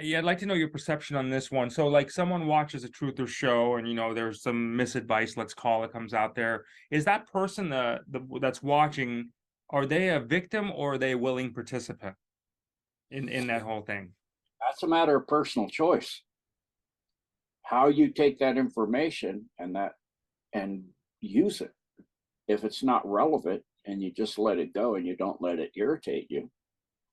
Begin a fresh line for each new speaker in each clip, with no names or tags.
Yeah, I'd like to know your perception on this one. So, like, someone watches a truth or show, and there's some misadvice, let's call it, comes out there. Is that person the that's watching? Are they a victim or are they a willing participant in that whole thing?
That's a matter of personal choice. How you take that information and use it. If it's not relevant and you just let it go and you don't let it irritate you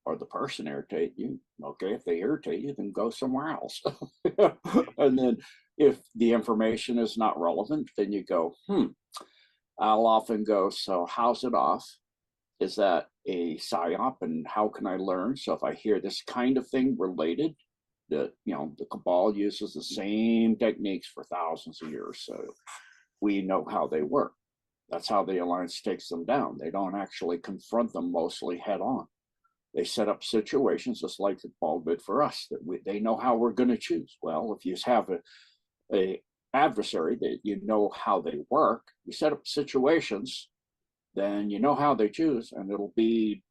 or the person irritate you, okay, if they irritate you, then go somewhere else. And then if the information is not relevant, then you go, I'll often go, so how's it off? Is that a psyop and how can I learn? So if I hear this kind of thing related, the cabal uses the same techniques for thousands of years, so we know how they work. That's how the alliance takes them down. They don't actually confront them mostly head on. They set up situations just like the cabal did for us, that they know how we're going to choose. Well, if you have a adversary that you know how they work, you set up situations, then you know how they choose, and it'll be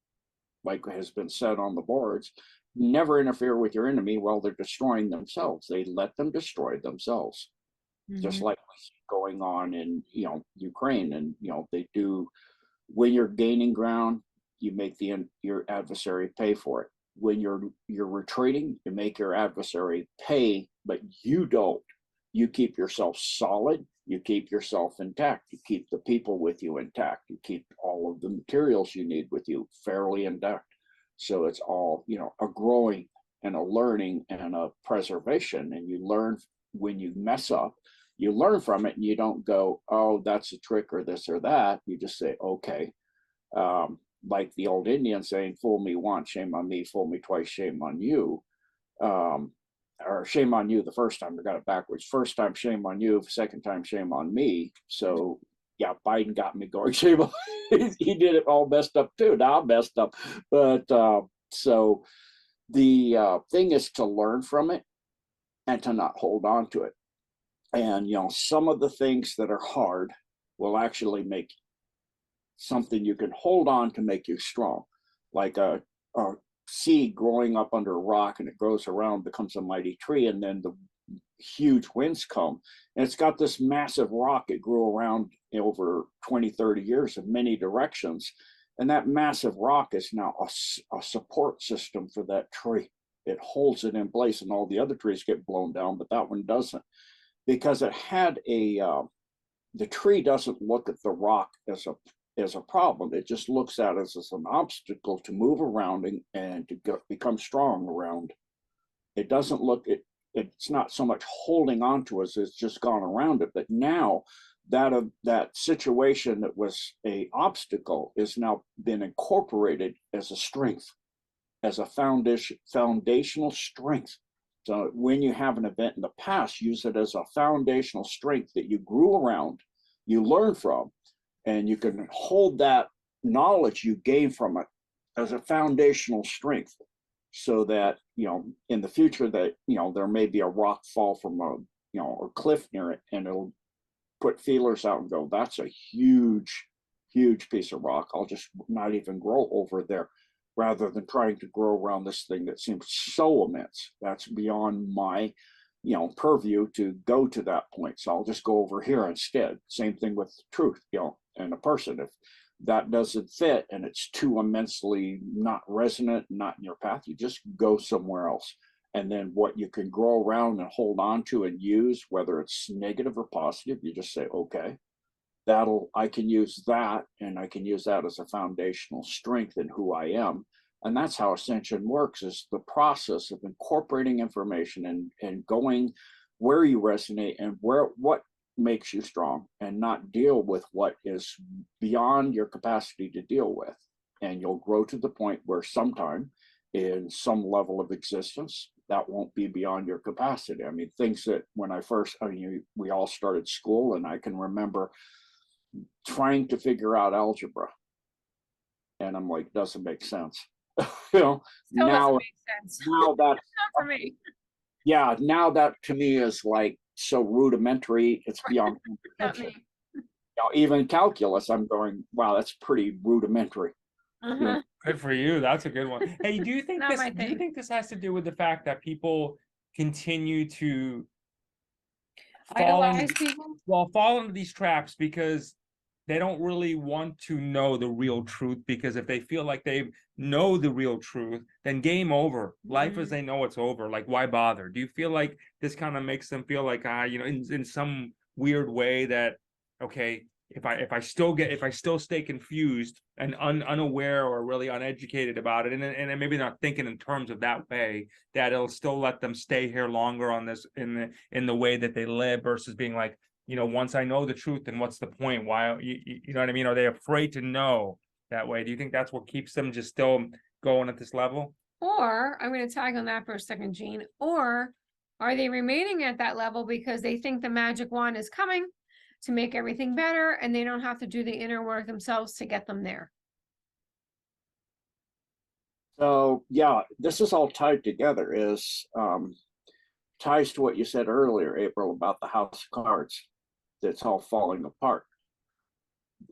like has been said on the boards, never interfere with your enemy while they're destroying themselves. They let them destroy themselves. Just like going on in Ukraine, and they do. When you're gaining ground, you make your adversary pay for it. When you're retreating, you make your adversary pay, but you don't. You keep yourself solid, you keep yourself intact, you keep the people with you intact, you keep all of the materials you need with you fairly intact. So it's all a growing and a learning and a preservation. And you learn when you mess up, you learn from it, and you don't go, oh, that's a trick or this or that. You just say, okay. Like the old Indian saying, fool me once, shame on me, fool me twice, shame on you. Or shame on you the first time. I got it backwards. First time, shame on you. Second time, shame on me. So yeah, Biden got me going. Shame on he did it all messed up too. Now I'm messed up. But so the thing is to learn from it and to not hold on to it. And some of the things that are hard will actually make something you can hold on to make you strong, like a seed growing up under a rock, and it grows around, becomes a mighty tree, and then the huge winds come, and it's got this massive rock it grew around over 20-30 years in many directions, and that massive rock is now a support system for that tree. It holds it in place, and all the other trees get blown down, but that one doesn't, because it had the tree doesn't look at the rock as a problem. It just looks at it as an obstacle to move around and to become strong around. It doesn't look at it's not so much holding on to us, it's just gone around it. But now that situation that was a obstacle is now been incorporated as a strength, as a foundational strength. So when you have an event in the past, use it as a foundational strength that you grew around, you learn from, and you can hold that knowledge you gained from it as a foundational strength, so that in the future that there may be a rock fall from a cliff near it, and it'll put feelers out and go, that's a huge piece of rock, I'll just not even grow over there, rather than trying to grow around this thing that seems so immense. That's beyond my purview to go to that point, so I'll just go over here instead. Same thing with truth, and a person. If that doesn't fit and it's too immensely not resonant, not in your path, you just go somewhere else. And then what you can grow around and hold on to and use, whether it's negative or positive, you just say, okay, I can use that, and I can use that as a foundational strength in who I am. And that's how ascension works, is the process of incorporating information and going where you resonate and what makes you strong, and not deal with what is beyond your capacity to deal with. And you'll grow to the point where sometime in some level of existence, that won't be beyond your capacity. I mean, things that we all started school, and I can remember trying to figure out algebra. And I'm like, doesn't make sense.
Still
now,
doesn't make sense.
now that,
for me.
yeah, now that to me is like so rudimentary, it's beyond comprehension. Even calculus, I'm going, wow, that's pretty rudimentary.
Good for you. That's a good one. Hey, do you think
Not
this
my
do you
thing.
think this has to do with the fact that people continue to fall
Idolize
into
people?
fall into these traps because they don't really want to know the real truth, because if they feel like they know the real truth, then game over. Life as
Mhm.
they know it's over. Like, why bother? Do you feel like this kind of makes them feel like, in some weird way that, okay, if I still stay confused and unaware or really uneducated about it, and maybe not thinking in terms of that way, that it'll still let them stay here longer on this in the way that they live, versus being like, once I know the truth, then what's the point? Why, you know what I mean? Are they afraid to know that way? Do you think that's what keeps them just still going at this level?
Or, I'm going to tag on that for a second, Gene. Or are they remaining at that level because they think the magic wand is coming to make everything better and they don't have to do the inner work themselves to get them there?
So yeah, this is all tied together. Is ties to what you said earlier, April, about the house of cards that's all falling apart.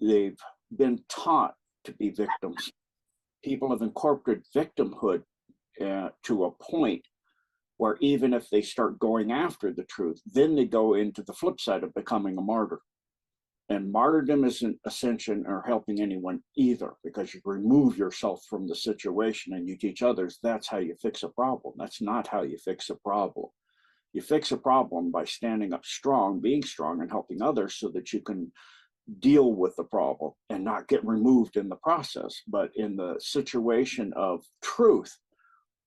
They've been taught to be victims. People have incorporated victimhood to a point where even if they start going after the truth, then they go into the flip side of becoming a martyr. And martyrdom isn't ascension or helping anyone either, because you remove yourself from the situation and you teach others that's how you fix a problem. That's not how you fix a problem. You fix a problem by standing up strong, being strong, and helping others so that you can deal with the problem and not get removed in the process. But in the situation of truth,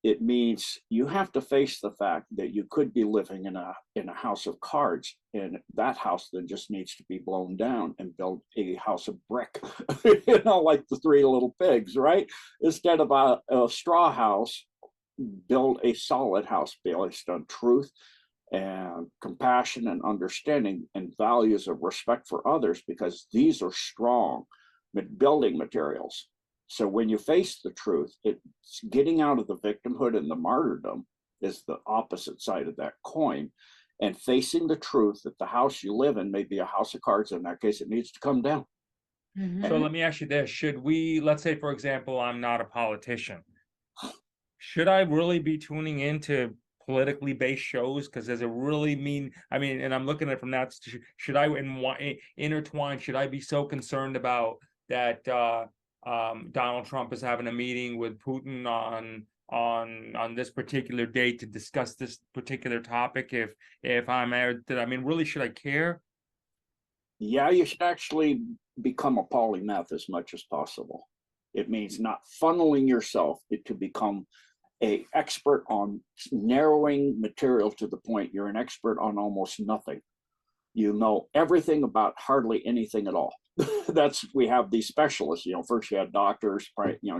it means you have to face the fact that you could be living in a house of cards, and that house then just needs to be blown down and build a house of brick, like the Three Little Pigs, right? Instead of a straw house, build a solid house based on truth and compassion and understanding and values of respect for others, because these are strong building materials. So when you face the truth, it's getting out of the victimhood and the martyrdom is the opposite side of that coin, and facing the truth that the house you live in may be a house of cards. In that case, it needs to come down.
So let me ask you this. Should we, let's say, for example, I'm not a politician. Should I really be tuning into politically based shows? Because does it really mean, I mean, and I'm looking at it from that, should I intertwine, should I be so concerned about that Donald Trump is having a meeting with Putin on this particular date to discuss this particular topic? If I'm I mean, really, should I care?
Yeah, you should actually become a polymath as much as possible. It means not funneling yourself to become a expert on narrowing material to the point you're an expert on almost nothing. You know everything about hardly anything at all. That's, we have these specialists. First you have doctors,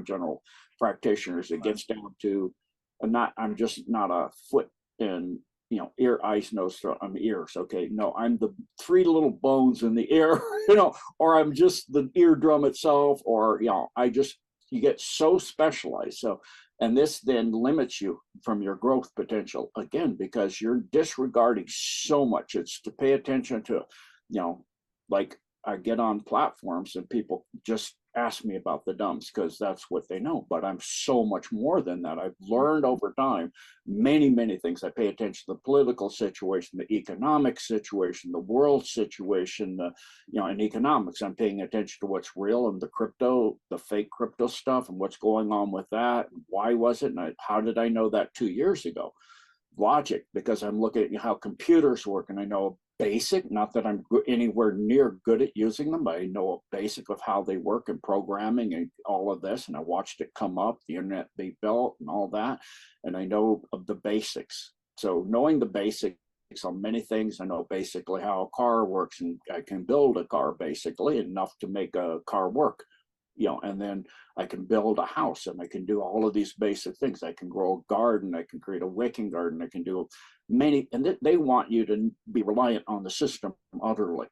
general practitioners. It gets down to, I'm just not a foot in ear, eyes, nose, throat. I'm ears. Okay, no, I'm the three little bones in the ear, or I'm just the eardrum itself, or you get so specialized. So, and this then limits you from your growth potential again, because you're disregarding so much. It's to pay attention to, like I get on platforms and people just ask me about the dumps because that's what they know. But I'm so much more than that. I've learned over time many, many things. I pay attention to the political situation, the economic situation, the world situation, in economics, I'm paying attention to what's real and the fake crypto stuff and what's going on with that. Why was it? And how did I know that 2 years ago? Logic, because I'm looking at how computers work, and I know basic, not that I'm anywhere near good at using them, but I know a basic of how they work and programming and all of this. And I watched it come up, the internet they built and all that. And I know of the basics. So knowing the basics on many things, I know basically how a car works, and I can build a car basically enough to make a car work. And then I can build a house, and I can do all of these basic things. I can grow a garden, I can create a wicking garden, I can do many, and they want you to be reliant on the system utterly.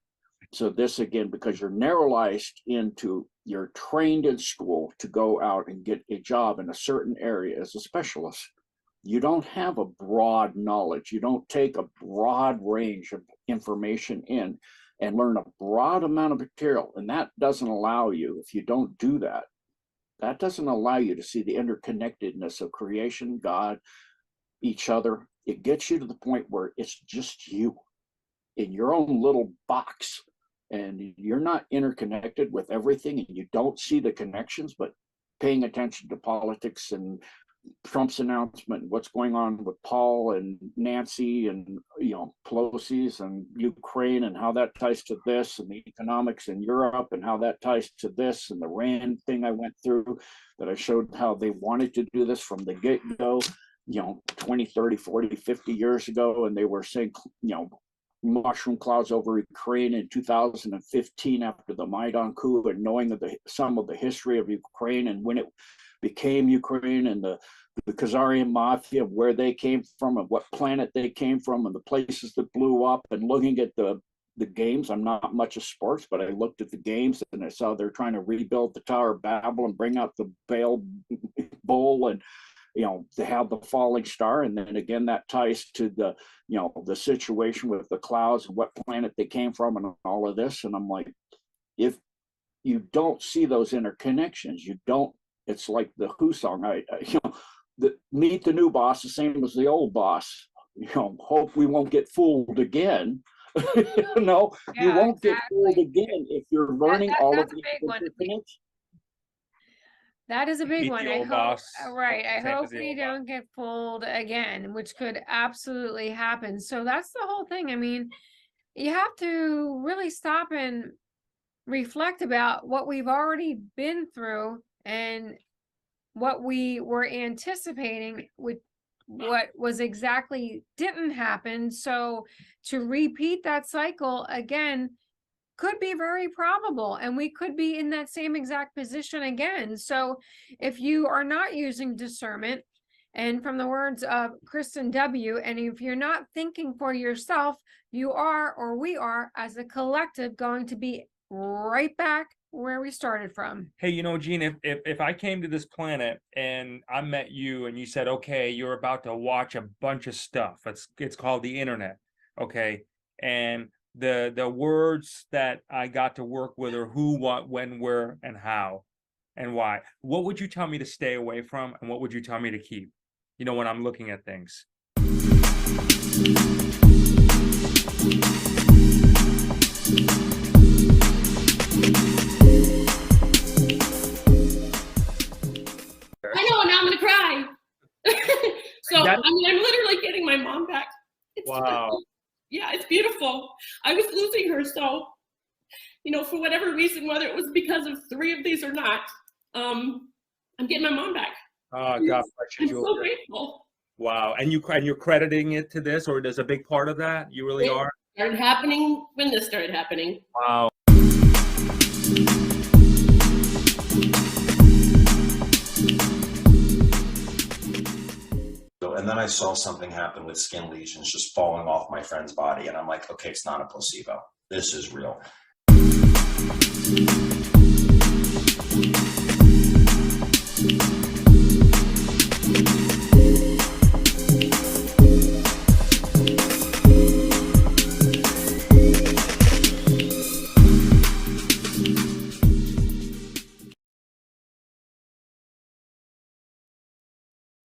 So this again, because you're narrowized into, you're trained in school to go out and get a job in a certain area as a specialist. You don't have a broad knowledge. You don't take a broad range of information in and learn a broad amount of material. And that doesn't allow you, if you don't do that, that doesn't allow you to see the interconnectedness of creation, God, each other. It gets you to the point where it's just you in your own little box, and you're not interconnected with everything, and you don't see the connections. But paying attention to politics and Trump's announcement, what's going on with Paul and Nancy and, you know, Pelosi's and Ukraine, and how that ties to this, and the economics in Europe, and how that ties to this, and the RAND thing I went through that I showed how they wanted to do this from the get-go, you know, 20, 30, 40, 50 years ago. And they were saying, you know, mushroom clouds over Ukraine in 2015 after the Maidan coup, and knowing some of the history of Ukraine and when it became Ukraine, and the Khazarian mafia, where they came from and what planet they came from and the places that blew up, and looking at the games. I'm not much of sports, but I looked at the games and I saw they're trying to rebuild the Tower of Babel and bring out the Baal bull, and, you know, they have the falling star. And then again, that ties to the, you know, the situation with the clouds and what planet they came from and all of this. And I'm like, if you don't see those interconnections, you don't. It's like the Who song, you know, meet the new boss, the same as the old boss. You know, hope we won't get fooled again. You know,
Yeah,
you won't
exactly.
get fooled again if you're learning all of these interconnections.
That is a big
Meet
one.
the
I
old
hope,
boss,
right. I
same as
hope
the
we
old boss.
don't get fooled again, which could absolutely happen. So that's the whole thing. I mean, you have to really stop and reflect about what we've already been through and what we were anticipating with what was exactly didn't happen. So to repeat that cycle again could be very probable, and we could be in that same exact position again. So if you are not using discernment, and from the words of Kristen W., and if you're not thinking for yourself, you are, or we are as a collective, going to be right back where we started from.
Hey, you know, Gene, if I came to this planet and I met you and you said, okay, you're about to watch a bunch of stuff. It's called the internet. Okay. And the words that I got to work with are who, what, when, where, and how, and why. What would you tell me to stay away from, and what would you tell me to keep? You know, when I'm looking at things.
I know, now I'm gonna cry. So I mean, I'm literally getting my mom back. It's
wow.
Yeah, it's beautiful. I was losing her, so, you know, for whatever reason, whether it was because of 3 of these or not, I'm getting my mom back.
Oh, God bless you,
I'm
Julia.
so grateful.
Wow. And you're crediting it to this, or there's a big part of that? You really are?
It started happening when this started happening.
Wow.
And then I saw something happen with skin lesions just falling off my friend's body. And I'm like, okay, it's not a placebo. This is real.